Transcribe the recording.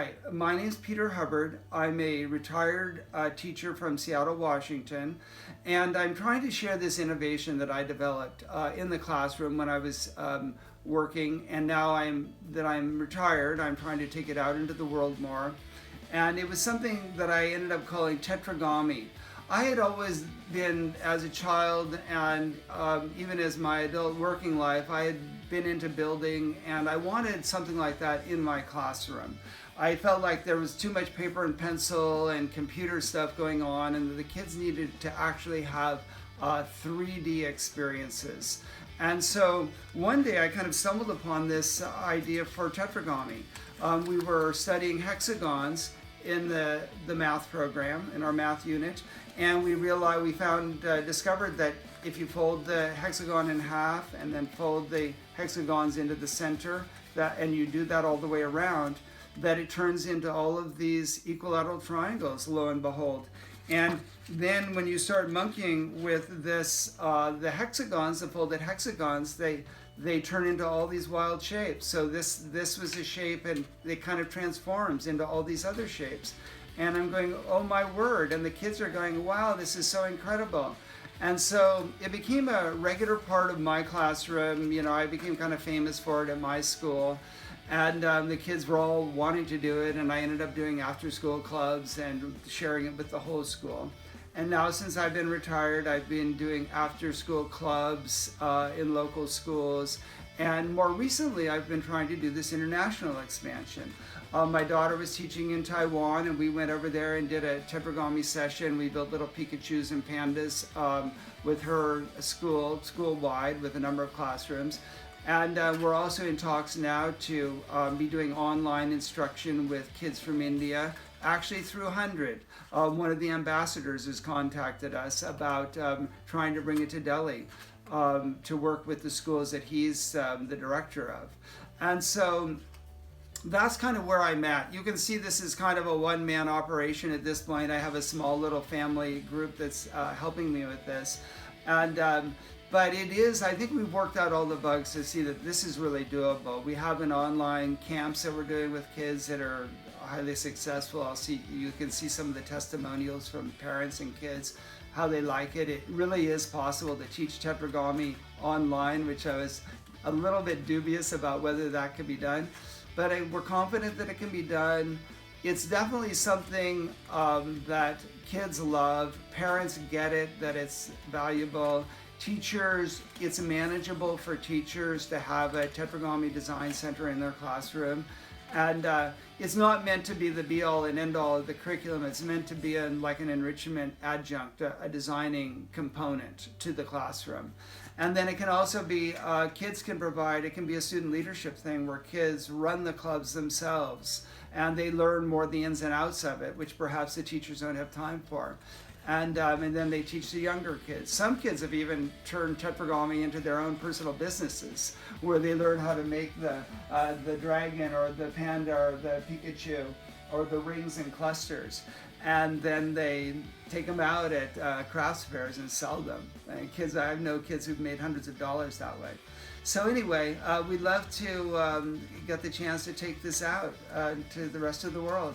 Hi, my name is Peter Hubbard. I'm a retired teacher from Seattle, Washington, and I'm trying to share this innovation that I developed in the classroom when I was working, and now I'm retired, I'm trying to take it out into the world more. And it was something that I ended up calling Tetragami. I had always been, as a child and even as my adult working life, I had been into building, and I wanted something like that in my classroom. I felt like there was too much paper and pencil and computer stuff going on, and the kids needed to actually have 3D experiences. And so one day I kind of stumbled upon this idea for Tetragami. We were studying hexagons in the math program, in our math unit, and we discovered that if you fold the hexagon in half and then fold the hexagons into the center, and you do that all the way around, that it turns into all of these equilateral triangles, lo and behold. And then when you start monkeying with this, the hexagons, the folded hexagons, they turn into all these wild shapes. So this was a shape, and it kind of transforms into all these other shapes. And I'm going, oh my word, and the kids are going, wow, this is so incredible. And so it became a regular part of my classroom. You know, I became kind of famous for it at my school. And the kids were all wanting to do it, and I ended up doing after-school clubs and sharing it with the whole school. And now, since I've been retired, I've been doing after-school clubs in local schools. And more recently, I've been trying to do this international expansion. My daughter was teaching in Taiwan, and we went over there and did a Tetragami session. We built little Pikachus and pandas with her school-wide, with a number of classrooms. And we're also in talks now to be doing online instruction with kids from India, actually through Hubbard. One of the ambassadors has contacted us about trying to bring it to Delhi to work with the schools that he's the director of. And so that's kind of where I'm at. You can see this is kind of a one-man operation at this point. I have a small little family group that's helping me with this. And but it is, I think we've worked out all the bugs to see that this is really doable. We have an online camps that we're doing with kids that are highly successful. You can see some of the testimonials from parents and kids, how they like it. It really is possible to teach Tetragami online, which I was a little bit dubious about whether that could be done. But we're confident that it can be done. It's definitely something that kids love. Parents get it, that it's valuable. Teachers, it's manageable for teachers to have a Tetragami design center in their classroom. And it's not meant to be the be-all and end-all of the curriculum. It's meant to be like an enrichment adjunct, a designing component to the classroom. And then it can also be, kids can provide, it can be a student leadership thing where kids run the clubs themselves and they learn more the ins and outs of it, which perhaps the teachers don't have time for. And then they teach the younger kids. Some kids have even turned Tetragami into their own personal businesses, where they learn how to make the dragon or the panda or the Pikachu or the rings and clusters. And then they take them out at crafts fairs and sell them. And I know kids who've made hundreds of dollars that way. So anyway, we'd love to get the chance to take this out to the rest of the world.